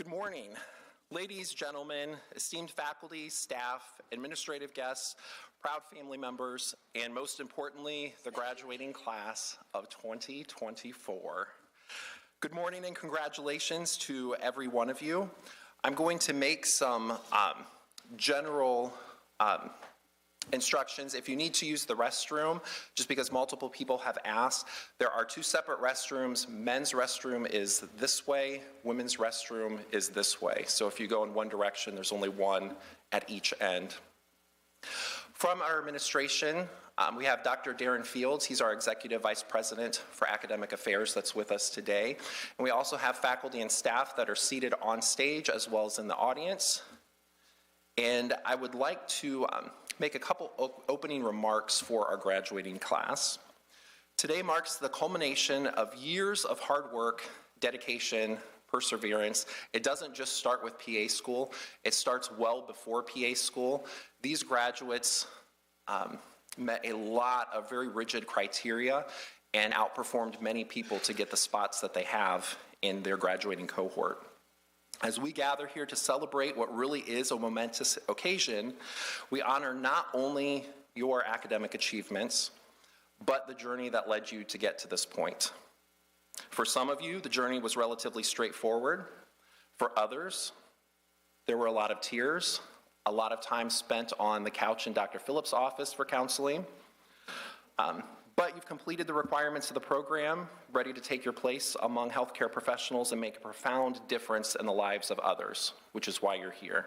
morning, ladies, gentlemen, esteemed faculty, staff, administrative guests, proud family members, and most importantly, the graduating class of 2024. Good morning and congratulations to every one of you. I'm going to make some general instructions. If you need to use the restroom, just because multiple people have asked, there are two separate restrooms. Men's restroom is this way, women's restroom is this way. So if you go in one direction, there's only one at each end. From our administration, we have Dr. Darren Fields. He's our Executive Vice President for Academic Affairs that's with us today. And we also have faculty and staff that are seated on stage as well as in the audience. And I would like to make a couple opening remarks for our graduating class. Today marks the culmination of years of hard work, dedication, perseverance. It doesn't just start with PA school, it starts well before PA school. These graduates met a lot of very rigid criteria and outperformed many people to get the spots that they have in their graduating cohort. As we gather here to celebrate what really is a momentous occasion, we honor not only your academic achievements, but the journey that led you to get to this point. For some of you, the journey was relatively straightforward. For others, there were a lot of tears, a lot of time spent on the couch in Dr. Phillips' office for counseling. But you've completed the requirements of the program, ready to take your place among healthcare professionals and make a profound difference in the lives of others, which is why you're here.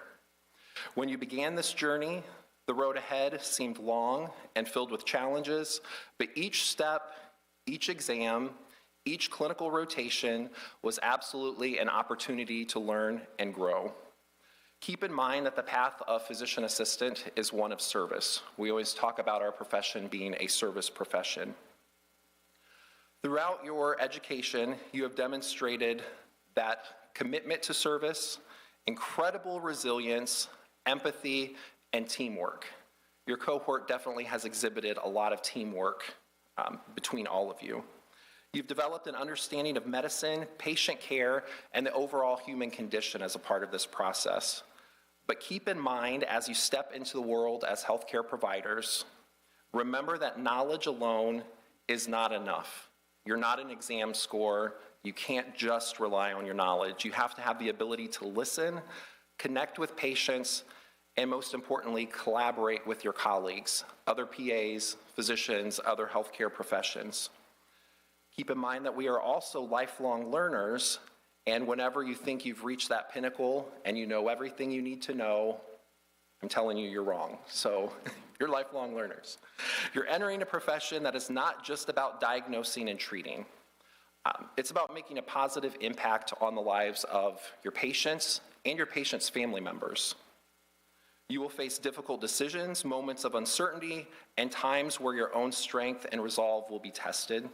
When you began this journey, the road ahead seemed long and filled with challenges, but each step, each exam, each clinical rotation was absolutely an opportunity to learn and grow. Keep in mind that the path of physician assistant is one of service. We always talk about our profession being a service profession. Throughout your education, you have demonstrated that commitment to service, incredible resilience, empathy, and teamwork. Your cohort definitely has exhibited a lot of teamwork between all of you. You've developed an understanding of medicine, patient care, and the overall human condition as a part of this process. But keep in mind, as you step into the world as healthcare providers, remember that knowledge alone is not enough. You're not an exam score. You can't just rely on your knowledge. You have to have the ability to listen, connect with patients, and most importantly, collaborate with your colleagues, other PAs, physicians, other healthcare professions. Keep in mind that we are also lifelong learners, and whenever you think you've reached that pinnacle and you know everything you need to know, I'm telling you, you're wrong. So you're lifelong learners. You're entering a profession that is not just about diagnosing and treating. It's about making a positive impact on the lives of your patients and your patients' family members. You will face difficult decisions, moments of uncertainty, and times where your own strength and resolve will be tested.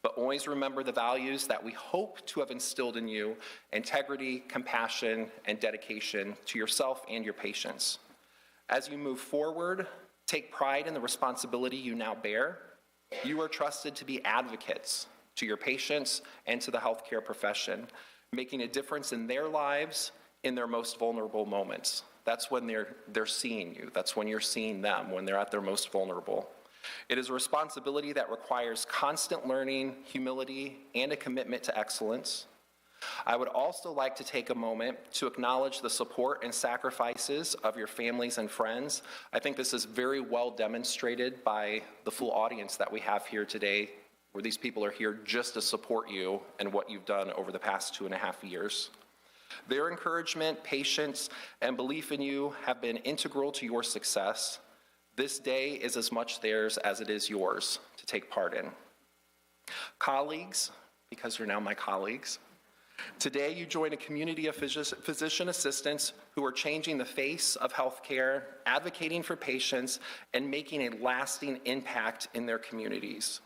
But always remember the values that we hope to have instilled in you: integrity, compassion, and dedication to yourself and your patients. As you move forward, take pride in the responsibility you now bear. You are trusted to be advocates to your patients and to the healthcare profession, making a difference in their lives in their most vulnerable moments. That's when they're seeing you. That's when you're seeing them, when they're at their most vulnerable. It is a responsibility that requires constant learning, humility, and a commitment to excellence. I would also like to take a moment to acknowledge the support and sacrifices of your families and friends. I think this is very well demonstrated by the full audience that we have here today, where these people are here just to support you and what you've done over the past 2.5 years. Their encouragement, patience, and belief in you have been integral to your success. This day is as much theirs as it is yours to take part in. Colleagues, because you're now my colleagues, today you join a community of physician assistants who are changing the face of healthcare, advocating for patients, and making a lasting impact in their communities.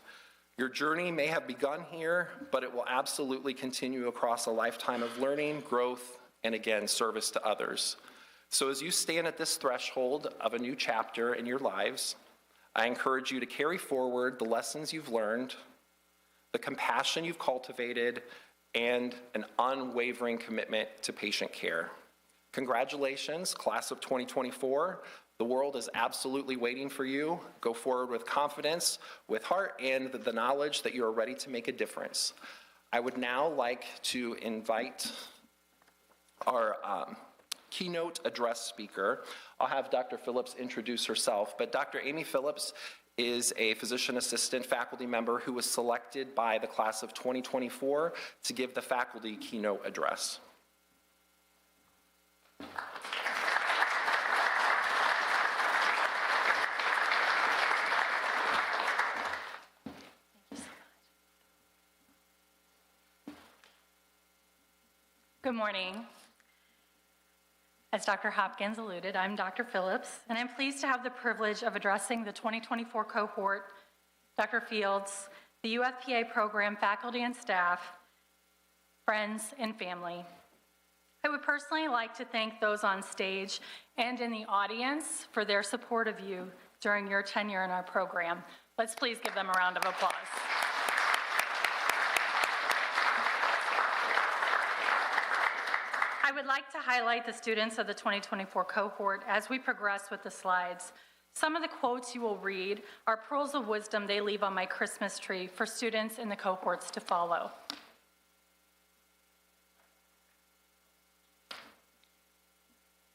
Your journey may have begun here, but it will absolutely continue across a lifetime of learning, growth, and again, service to others. So as you stand at this threshold of a new chapter in your lives, I encourage you to carry forward the lessons you've learned, the compassion you've cultivated, and an unwavering commitment to patient care. Congratulations, class of 2024. The world is absolutely waiting for you. Go forward with confidence, with heart, and the knowledge that you are ready to make a difference. I would now like to invite our keynote address speaker. I'll have Dr. Phillips introduce herself, but Dr. Amy Phillips is a physician assistant faculty member who was selected by the class of 2024 to give the faculty keynote address. Good morning. As Dr. Hopkins alluded, I'm Dr. Phillips, and I'm pleased to have the privilege of addressing the 2024 cohort, Dr. Fields, the UFPA program faculty and staff, friends, and family. I would personally like to thank those on stage and in the audience for their support of you during your tenure in our program. Let's please give them a round of applause. I would like to highlight the students of the 2024 cohort as we progress with the slides. Some of the quotes you will read are pearls of wisdom they leave on my Christmas tree for students in the cohorts to follow.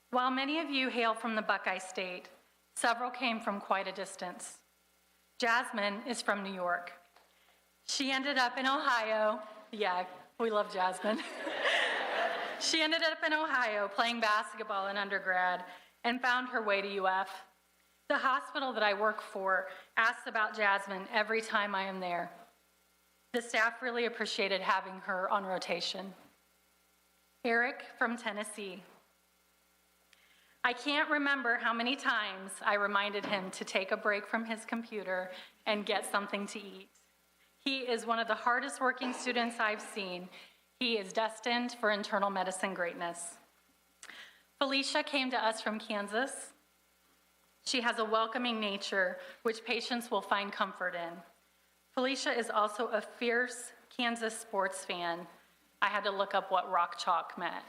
While many of you hail from the Buckeye State, several came from quite a distance. Jasmine is from New York. She ended up in Ohio. Yeah, we love Jasmine. She ended up in Ohio playing basketball in undergrad and found her way to UF. The hospital that I work for asks about Jasmine every time I am there. The staff really appreciated having her on rotation. Eric from Tennessee. I can't remember how many times I reminded him to take a break from his computer and get something to eat. He is one of the hardest working students I've seen. He is destined for internal medicine greatness. Felicia came to us from Kansas. She has a welcoming nature, which patients will find comfort in. Felicia is also a fierce Kansas sports fan. I had to look up what rock chalk meant.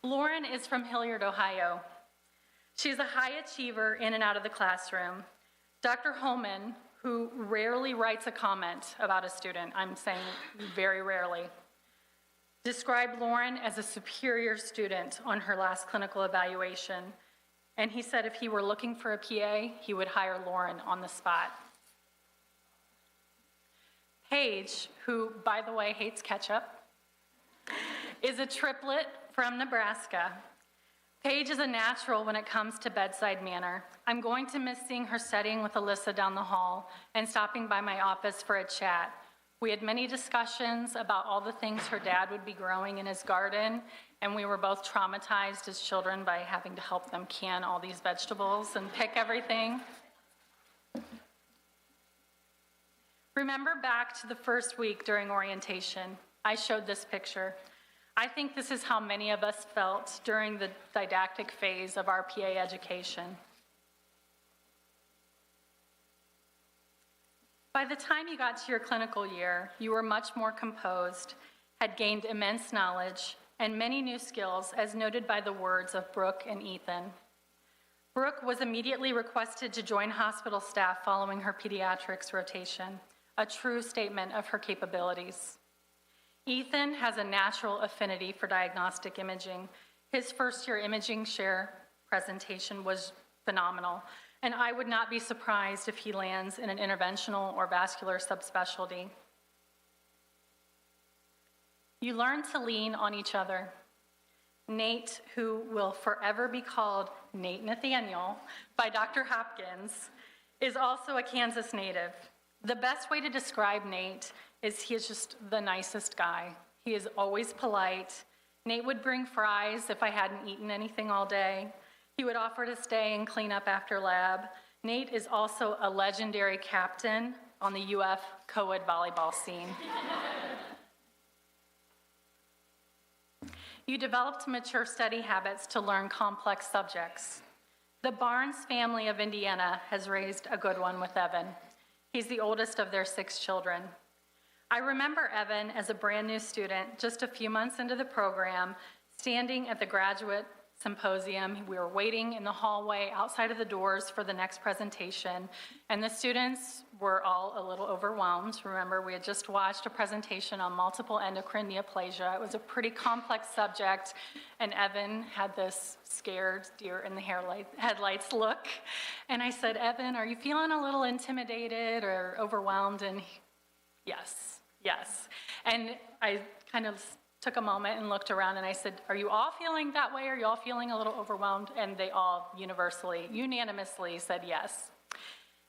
Lauren is from Hilliard, Ohio. She's a high achiever in and out of the classroom. Dr. Holman, who rarely writes a comment about a student, I'm saying very rarely, described Lauren as a superior student on her last clinical evaluation. And he said if he were looking for a PA, he would hire Lauren on the spot. Paige, who, by the way, hates ketchup, is a triplet from Nebraska. Paige is a natural when it comes to bedside manner. I'm going to miss seeing her studying with Alyssa down the hall and stopping by my office for a chat. We had many discussions about all the things her dad would be growing in his garden, and we were both traumatized as children by having to help them can all these vegetables and pick everything. Remember back to the first week during orientation. I showed this picture. I think this is how many of us felt during the didactic phase of our PA education. By the time you got to your clinical year, you were much more composed, had gained immense knowledge, and many new skills, as noted by the words of Brooke and Ethan. Brooke was immediately requested to join hospital staff following her pediatrics rotation, a true statement of her capabilities. Ethan has a natural affinity for diagnostic imaging. His first-year imaging share presentation was phenomenal, and I would not be surprised if he lands in an interventional or vascular subspecialty. You learn to lean on each other. Nate, who will forever be called Nate Nathaniel by Dr. Hopkins, is also a Kansas native. The best way to describe Nate is he is just the nicest guy. He is always polite. Nate would bring fries if I hadn't eaten anything all day. He would offer to stay and clean up after lab. Nate is also a legendary captain on the UF co-ed volleyball scene. You developed mature study habits to learn complex subjects. The Barnes family of Indiana has raised a good one with Evan. He's the oldest of their 6 children. I remember Evan as a brand new student, just a few months into the program, standing at the graduate symposium. We were waiting in the hallway outside of the doors for the next presentation, and the students were all a little overwhelmed. Remember, we had just watched a presentation on multiple endocrine neoplasia. It was a pretty complex subject, and Evan had this scared deer in the headlights look. And I said, Evan, are you feeling a little intimidated or overwhelmed? And yes. And I kind of took a moment and looked around and I said, are you all feeling that way? Are you all feeling a little overwhelmed? And they all unanimously said yes.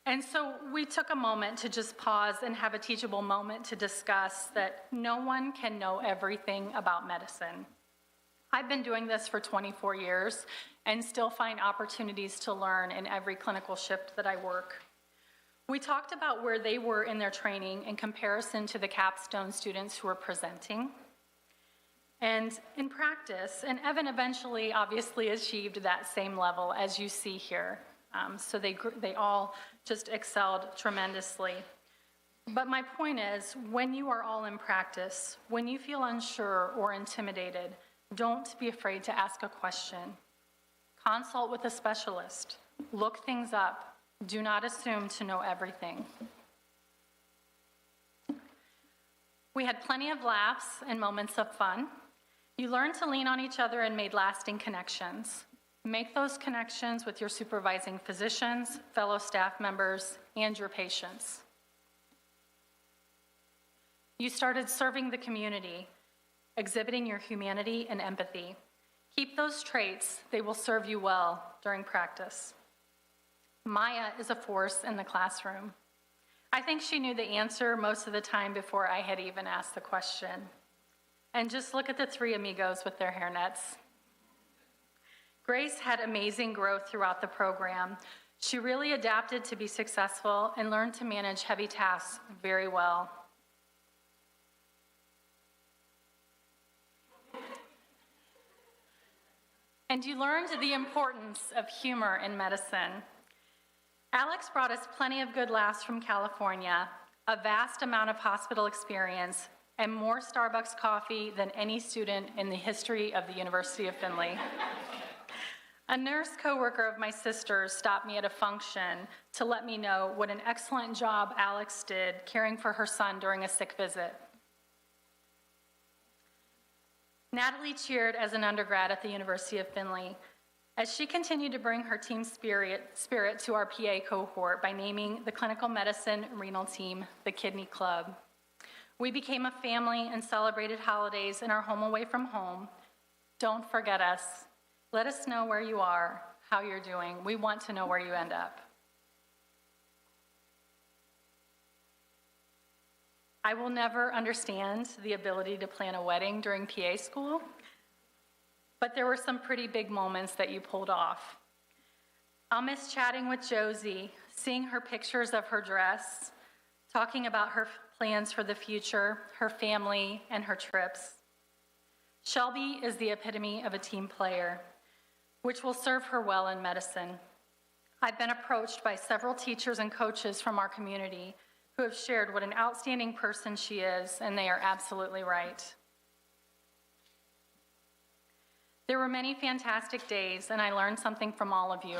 And so we took a moment to just pause and have a teachable moment to discuss that no one can know everything about medicine. I've been doing this for 24 years and still find opportunities to learn in every clinical shift that I work. We talked about where they were in their training in comparison to the capstone students who were presenting. And in practice, and Evan eventually obviously achieved that same level as you see here. So they all just excelled tremendously. But my point is, when you are all in practice, when you feel unsure or intimidated, don't be afraid to ask a question. Consult with a specialist. Look things up. Do not assume to know everything. We had plenty of laughs and moments of fun. You learned to lean on each other and made lasting connections. Make those connections with your supervising physicians, fellow staff members, and your patients. You started serving the community, exhibiting your humanity and empathy. Keep those traits. They will serve you well during practice. Maya is a force in the classroom. I think she knew the answer most of the time before I had even asked the question. And just look at the three amigos with their hairnets. Grace had amazing growth throughout the program. She really adapted to be successful and learned to manage heavy tasks very well. And you learned the importance of humor in medicine. Alex brought us plenty of good laughs from California, a vast amount of hospital experience, and more Starbucks coffee than any student in the history of the University of Findlay. A nurse coworker of my sister's stopped me at a function to let me know what an excellent job Alex did caring for her son during a sick visit. Natalie cheered as an undergrad at the University of Findlay as she continued to bring her team spirit to our PA cohort by naming the clinical medicine renal team the Kidney Club. We became a family and celebrated holidays in our home away from home. Don't forget us. Let us know where you are, how you're doing. We want to know where you end up. I will never understand the ability to plan a wedding during PA school, but there were some pretty big moments that you pulled off. I'll miss chatting with Josie, seeing her pictures of her dress, talking about her plans for the future, her family, and her trips. Shelby is the epitome of a team player, which will serve her well in medicine. I've been approached by several teachers and coaches from our community who have shared what an outstanding person she is, and they are absolutely right. There were many fantastic days, and I learned something from all of you.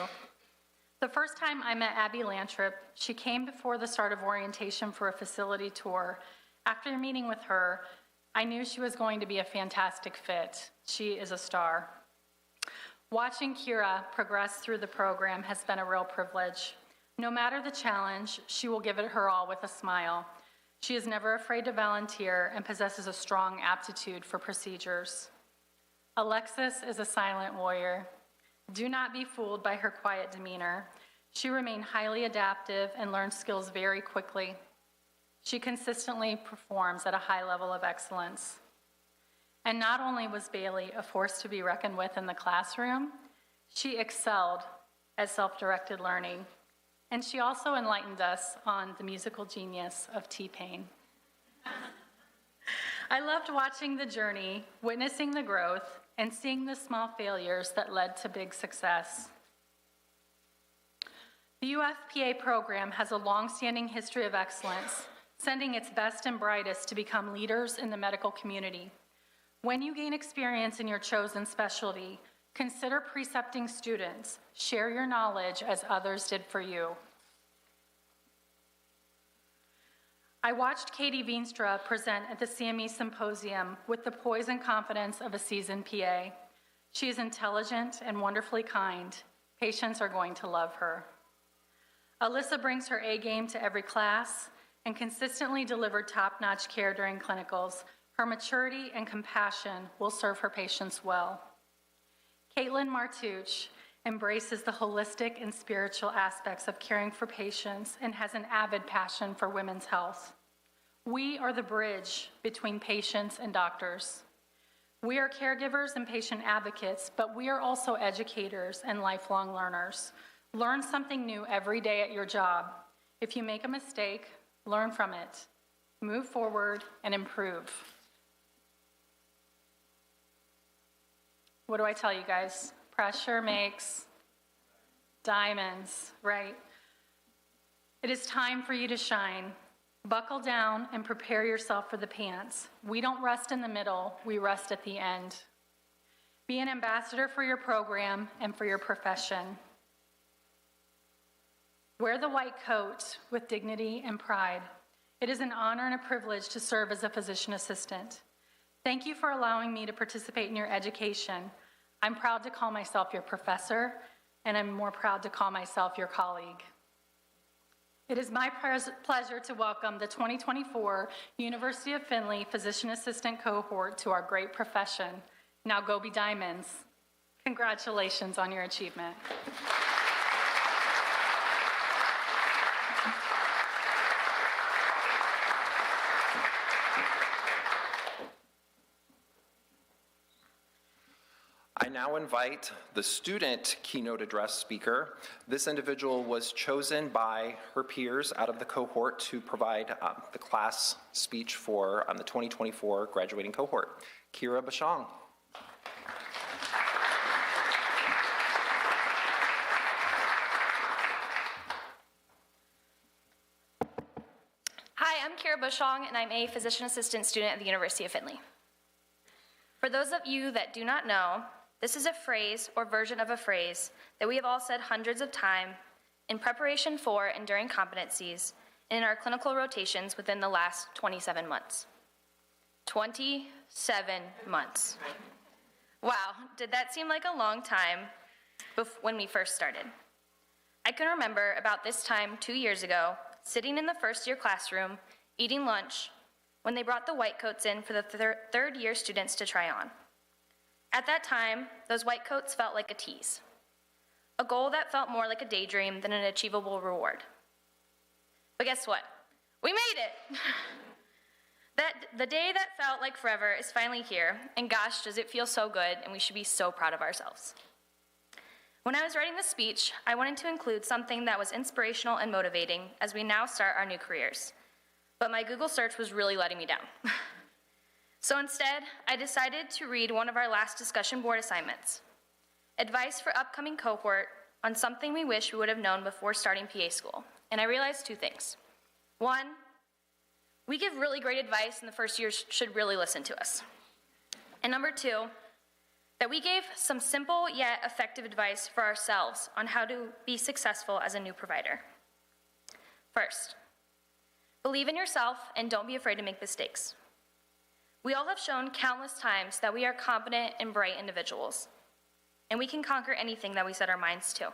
The first time I met Abby Lantrip, she came before the start of orientation for a facility tour. After meeting with her, I knew she was going to be a fantastic fit. She is a star. Watching Kira progress through the program has been a real privilege. No matter the challenge, she will give it her all with a smile. She is never afraid to volunteer and possesses a strong aptitude for procedures. Alexis is a silent warrior. Do not be fooled by her quiet demeanor. She remained highly adaptive and learned skills very quickly. She consistently performs at a high level of excellence. And not only was Bailey a force to be reckoned with in the classroom, she excelled at self-directed learning. And she also enlightened us on the musical genius of T-Pain. I loved watching the journey, witnessing the growth, and seeing the small failures that led to big success. The UFPA program has a long-standing history of excellence, sending its best and brightest to become leaders in the medical community. When you gain experience in your chosen specialty, consider precepting students. Share your knowledge as others did for you. I watched Katie Veenstra present at the CME Symposium with the poise and confidence of a seasoned PA. She is intelligent and wonderfully kind. Patients are going to love her. Alyssa brings her A game to every class and consistently delivered top-notch care during clinicals. Her maturity and compassion will serve her patients well. Caitlin Martuch embraces the holistic and spiritual aspects of caring for patients and has an avid passion for women's health. We are the bridge between patients and doctors. We are caregivers and patient advocates, but we are also educators and lifelong learners. Learn something new every day at your job. If you make a mistake, learn from it. Move forward and improve. What do I tell you guys? Pressure makes diamonds, right? It is time for you to shine. Buckle down and prepare yourself for the pants. We don't rest in the middle, we rest at the end. Be an ambassador for your program and for your profession. Wear the white coat with dignity and pride. It is an honor and a privilege to serve as a physician assistant. Thank you for allowing me to participate in your education. I'm proud to call myself your professor, and I'm more proud to call myself your colleague. It is my pleasure to welcome the 2024 University of Findlay Physician Assistant Cohort to our great profession. Now go be diamonds. Congratulations on your achievement. I now invite the student keynote address speaker. This individual was chosen by her peers out of the cohort to provide the class speech for the 2024 graduating cohort. Kira Bashong. Hi, I'm Kira Bushong, and I'm a physician assistant student at the University of Findlay. For those of you that do not know, this is a phrase or version of a phrase that we have all said hundreds of times in preparation for and during competencies and in our clinical rotations within the last 27 months. 27 months. Wow, did that seem like a long time when we first started? I can remember about this time 2 years ago, sitting in the first year classroom, eating lunch, when they brought the white coats in for the third year students to try on. At that time, those white coats felt like a tease, a goal that felt more like a daydream than an achievable reward. But guess what? We made it! The day that felt like forever is finally here, and gosh, does it feel so good, and we should be so proud of ourselves. When I was writing the speech, I wanted to include something that was inspirational and motivating as we now start our new careers. But my Google search was really letting me down. So instead, I decided to read one of our last discussion board assignments, advice for upcoming cohort on something we wish we would have known before starting PA school. And I realized two things. One, we give really great advice and the first years should really listen to us. And number two, that we gave some simple yet effective advice for ourselves on how to be successful as a new provider. First, believe in yourself and don't be afraid to make mistakes. We all have shown countless times that we are competent and bright individuals, and we can conquer anything that we set our minds to.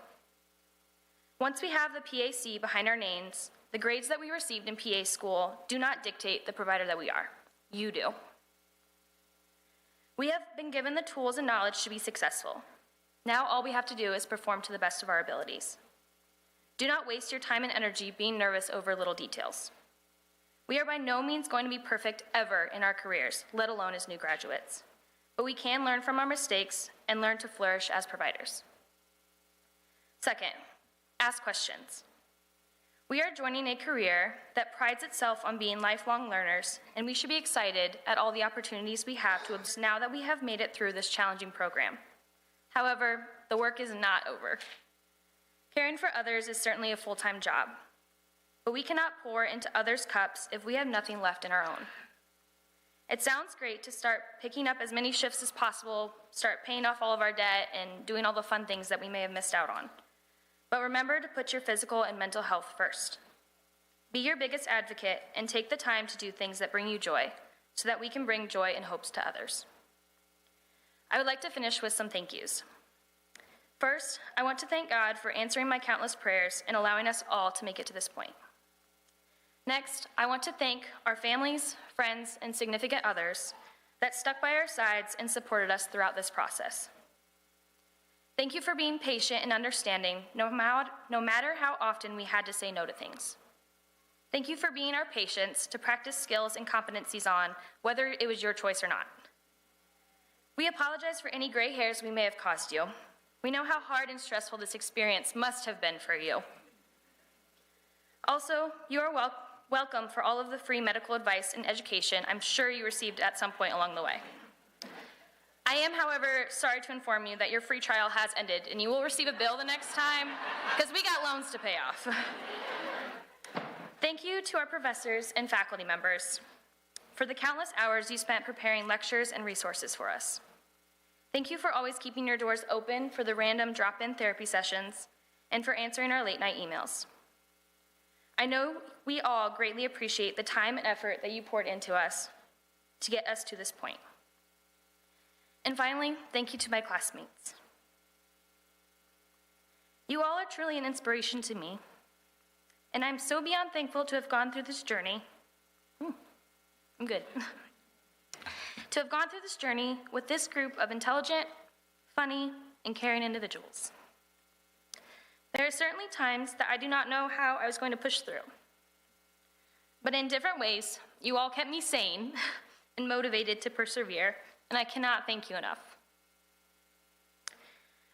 Once we have the PAC behind our names, the grades that we received in PA school do not dictate the provider that we are. You do. We have been given the tools and knowledge to be successful. Now all we have to do is perform to the best of our abilities. Do not waste your time and energy being nervous over little details. We are by no means going to be perfect ever in our careers, let alone as new graduates. But we can learn from our mistakes and learn to flourish as providers. Second, ask questions. We are joining a career that prides itself on being lifelong learners, and we should be excited at all the opportunities we have to observe now that we have made it through this challenging program. However, the work is not over. Caring for others is certainly a full-time job. but we cannot pour into others' cups if we have nothing left in our own. It sounds great to start picking up as many shifts as possible, start paying off all of our debt, and doing all the fun things that we may have missed out on. But remember to put your physical and mental health first. Be your biggest advocate and take the time to do things that bring you joy, so that we can bring joy and hopes to others. I would like to finish with some thank yous. First, I want to thank God for answering my countless prayers and allowing us all to make it to this point. Next, I want to thank our families, friends, and significant others that stuck by our sides and supported us throughout this process. Thank you for being patient and understanding, no matter how often we had to say no to things. Thank you for being our patients to practice skills and competencies on, whether it was your choice or not. We apologize for any gray hairs we may have caused you. We know how hard and stressful this experience must have been for you. Also, you are welcome for all of the free medical advice and education I'm sure you received at some point along the way. I am, however, sorry to inform you that your free trial has ended and you will receive a bill the next time because we got loans to pay off. Thank you to our professors and faculty members for the countless hours you spent preparing lectures and resources for us. Thank you for always keeping your doors open for the random drop-in therapy sessions and for answering our late-night emails. I know we all greatly appreciate the time and effort that you poured into us to get us to this point. And finally, thank you to my classmates. You all are truly an inspiration to me, and I'm so beyond thankful to have gone through this journey. I'm good. To have gone through this journey with this group of intelligent, funny, and caring individuals. There are certainly times that I do not know how I was going to push through. But in different ways, you all kept me sane and motivated to persevere, and I cannot thank you enough.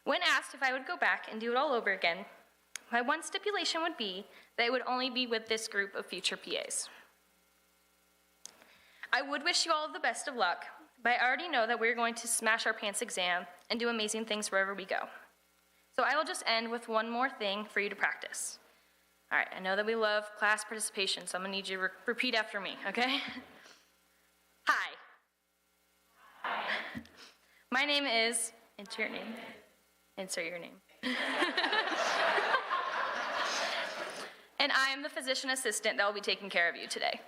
When asked if I would go back and do it all over again, my one stipulation would be that it would only be with this group of future PAs. I would wish you all the best of luck, but I already know that we're going to smash our pants exam and do amazing things wherever we go. So I will just end with one more thing for you to practice. All right, I know that we love class participation, so I'm gonna need you to repeat after me, okay? Hi. Hi. My name is, enter your name. Insert your name. And I am the physician assistant that will be taking care of you today.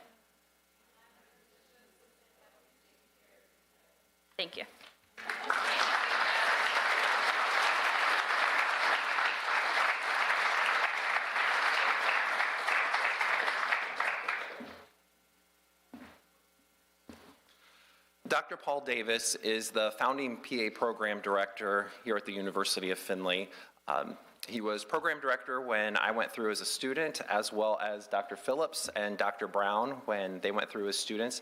Thank you. Dr. Paul Davis is the founding PA program director here at the University of Findlay. He was program director when I went through as a student, as well as Dr. Phillips and Dr. Brown when they went through as students.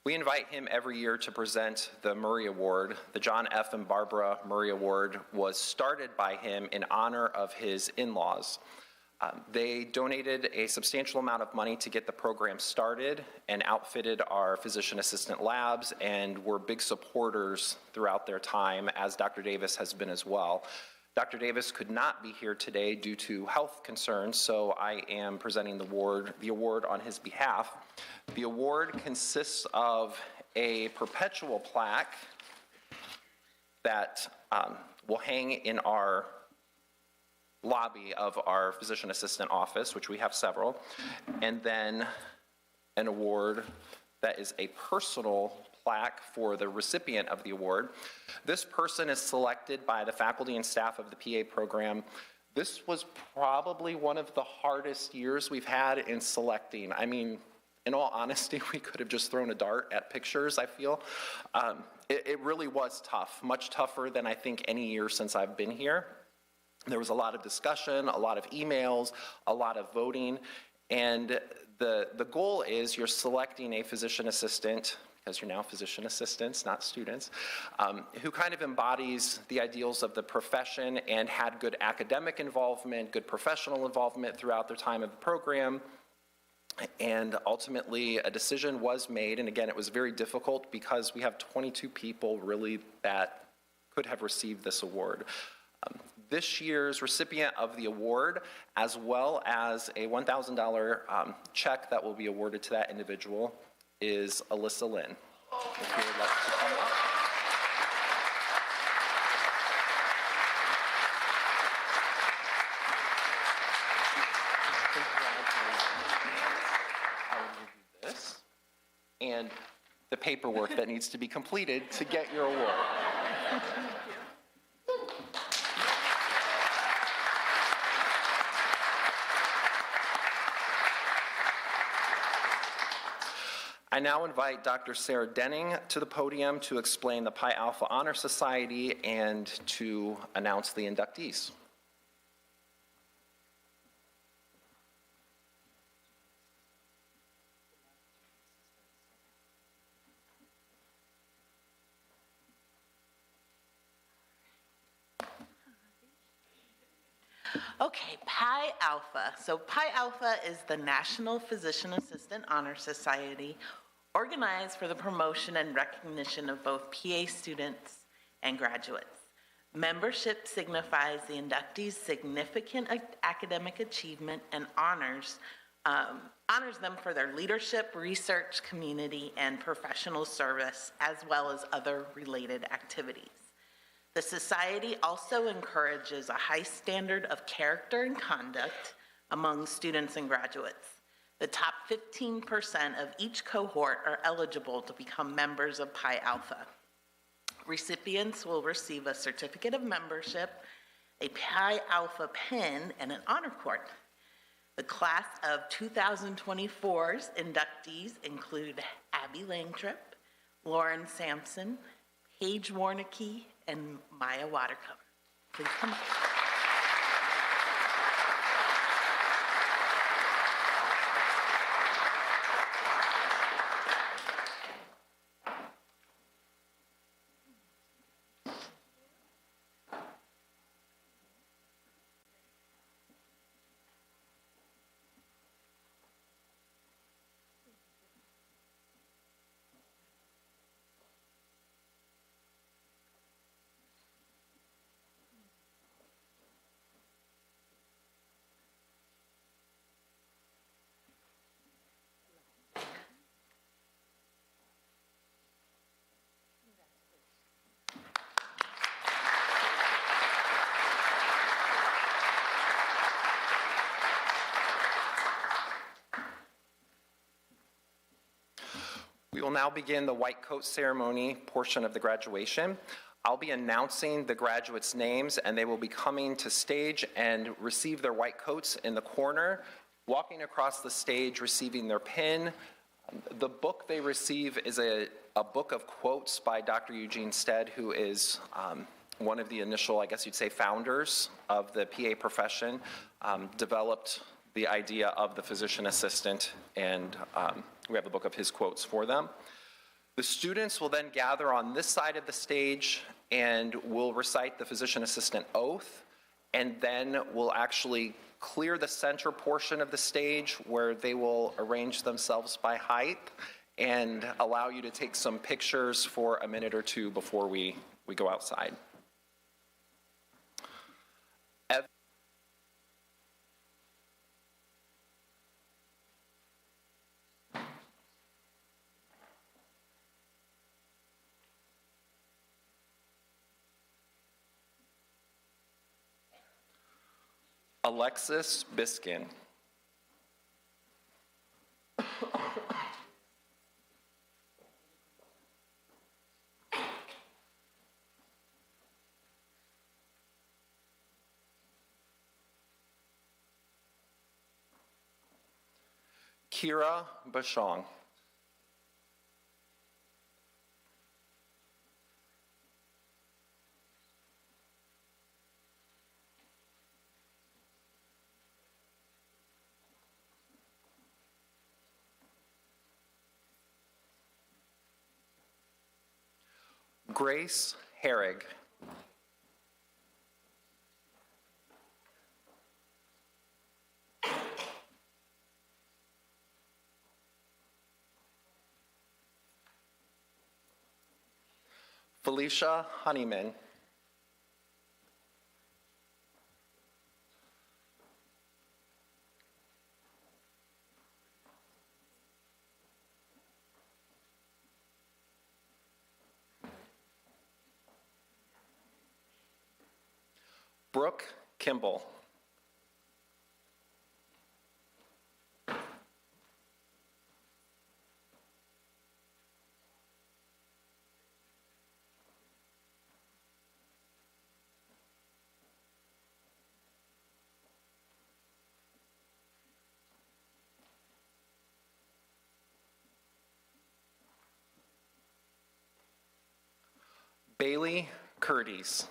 We invite him every year to present the Murray Award. The John F. and Barbara Murray Award was started by him in honor of his in-laws. They donated a substantial amount of money to get the program started and outfitted our physician assistant labs and were big supporters throughout their time, as Dr. Davis has been as well. Dr. Davis could not be here today due to health concerns, so I am presenting the award on his behalf. The award consists of a perpetual plaque that will hang in our lobby of our physician assistant office, which we have several, and then an award that is a personal plaque for the recipient of the award. This person is selected by the faculty and staff of the PA program. This was probably one of the hardest years we've had in selecting. I mean, in all honesty, we could have just thrown a dart at pictures, I feel. It really was tough, much tougher than I think any year since I've been here. There was a lot of discussion, a lot of emails, a lot of voting, and the goal is you're selecting a physician assistant, because you're now physician assistants, not students, who kind of embodies the ideals of the profession and had good academic involvement, good professional involvement throughout their time of the program. And ultimately, a decision was made, and again, it was very difficult because we have 22 people really that could have received this award. this year's recipient of the award, as well as a $1,000 check that will be awarded to that individual, is Alyssa Lynn. If you would like to come up. I will give you this and the paperwork that needs to be completed to get your award. I now invite Dr. Sarah Denning to the podium to explain the Pi Alpha Honor Society and to announce the inductees. Okay, Pi Alpha. So Pi Alpha is the National Physician Assistant Honor Society, organized for the promotion and recognition of both PA students and graduates. Membership signifies the inductees' significant academic achievement and honors them for their leadership, research, community, and professional service, as well as other related activities. The Society also encourages a high standard of character and conduct among students and graduates. The top 15% of each cohort are eligible to become members of Pi Alpha. Recipients will receive a certificate of membership, a Pi Alpha pin, and an honor cord. The class of 2024's inductees include Abby Langtrip, Lauren Sampson, Paige Warnicki, and Maya Watercover. Please come up. We will now begin the white coat ceremony portion of the graduation. I'll be announcing the graduates' names, and they will be coming to stage and receive their white coats in the corner, walking across the stage, receiving their pin. The book they receive is a book of quotes by Dr. Eugene Stead, who is one of the initial, I guess you'd say, founders of the PA profession, developed the idea of the physician assistant, and we have a book of his quotes for them. The students will then gather on this side of the stage and will recite the physician assistant oath, and then we'll actually clear the center portion of the stage where they will arrange themselves by height and allow you to take some pictures for a minute or two before we go outside. Alexis Biskin. Kira Bashong. Grace Herrig. Felicia Honeyman. Brooke Kimball. Bailey Curtis.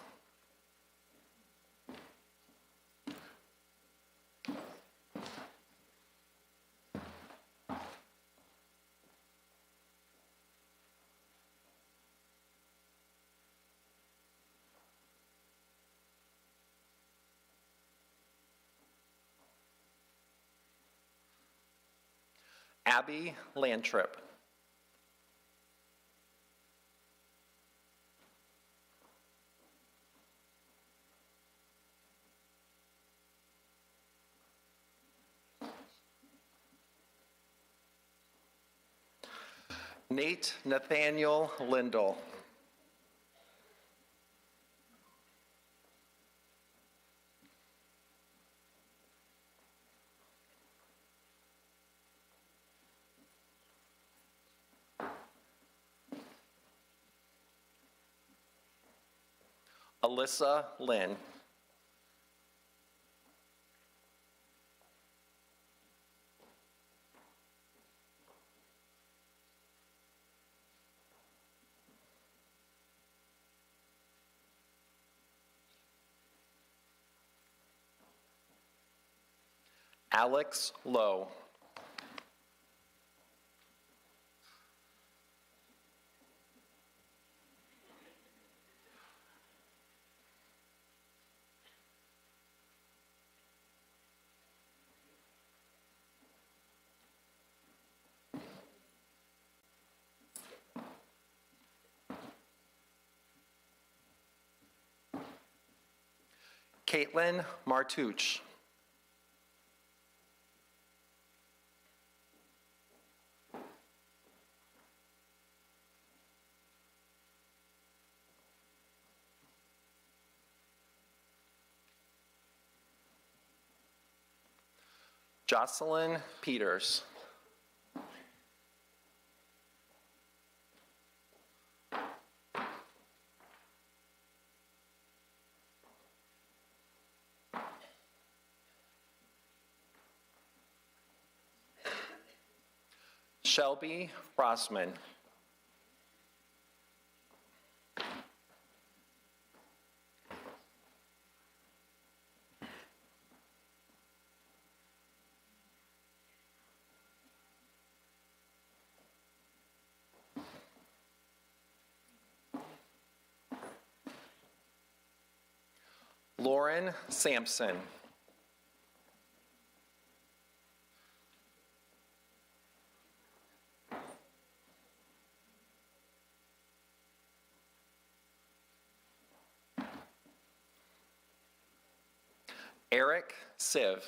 Abby Lantrip. Nate Nathaniel Lindell. Alyssa Lynn. Alex Lowe. Caitlin Martuch. Jocelyn Peters. Shelby Frostman. Lauren Sampson. Eric Siv.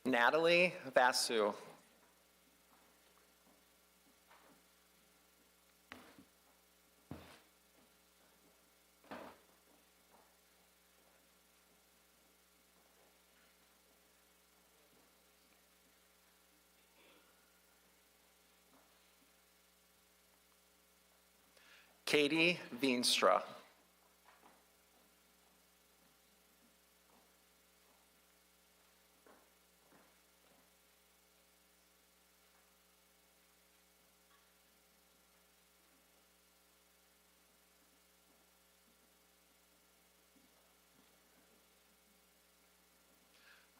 Natalie Vasu. Katie Veenstra.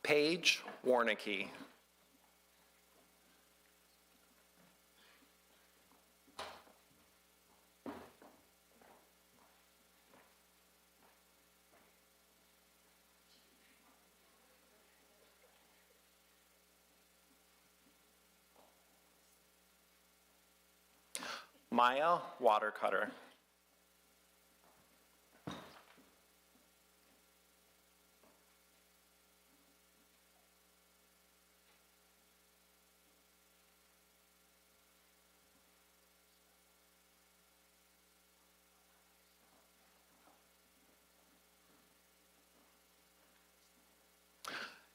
Paige Warnicki. Maya Watercutter.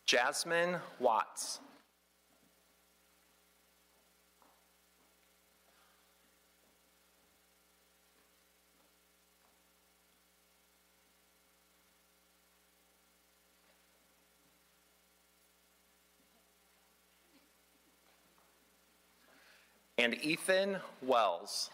Jasmine Watts. And Ethan Wells.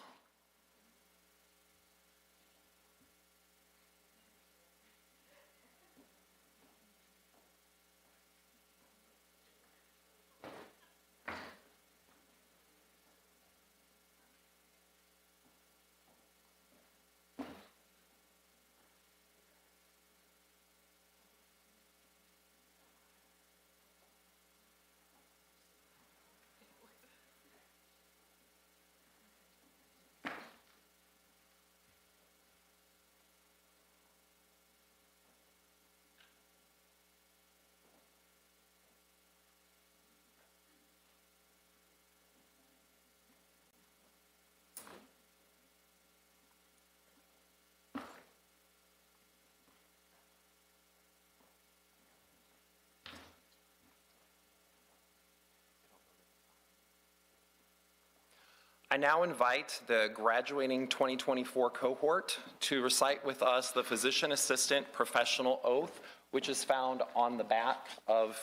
I now invite the graduating 2024 cohort to recite with us the physician assistant professional oath, which is found on the back of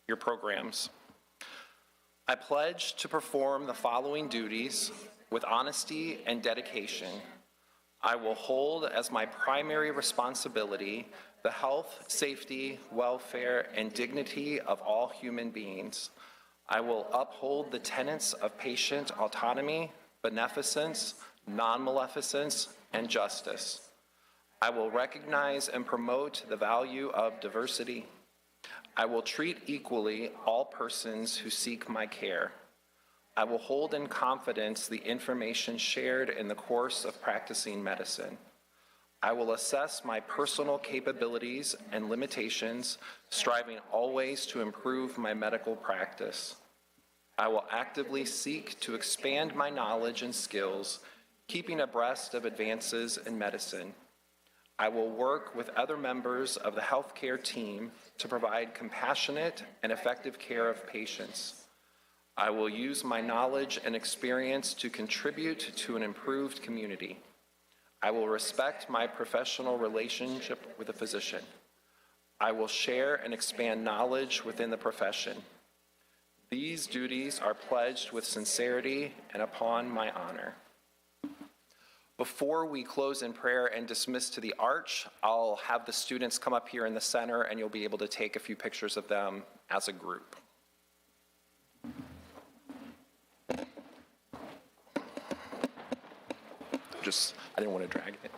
your programs. I pledge to perform the following duties with honesty and dedication. I will hold as my primary responsibility the health, safety, welfare, and dignity of all human beings. I will uphold the tenets of patient autonomy, beneficence, non-maleficence, and justice. I will recognize and promote the value of diversity. I will treat equally all persons who seek my care. I will hold in confidence the information shared in the course of practicing medicine. I will assess my personal capabilities and limitations, striving always to improve my medical practice. I will actively seek to expand my knowledge and skills, keeping abreast of advances in medicine. I will work with other members of the healthcare team to provide compassionate and effective care of patients. I will use my knowledge and experience to contribute to an improved community. I will respect my professional relationship with a physician. I will share and expand knowledge within the profession. These duties are pledged with sincerity and upon my honor. Before we close in prayer and dismiss to the arch, I'll have the students come up here in the center and you'll be able to take a few pictures of them as a group. I didn't want to drag it.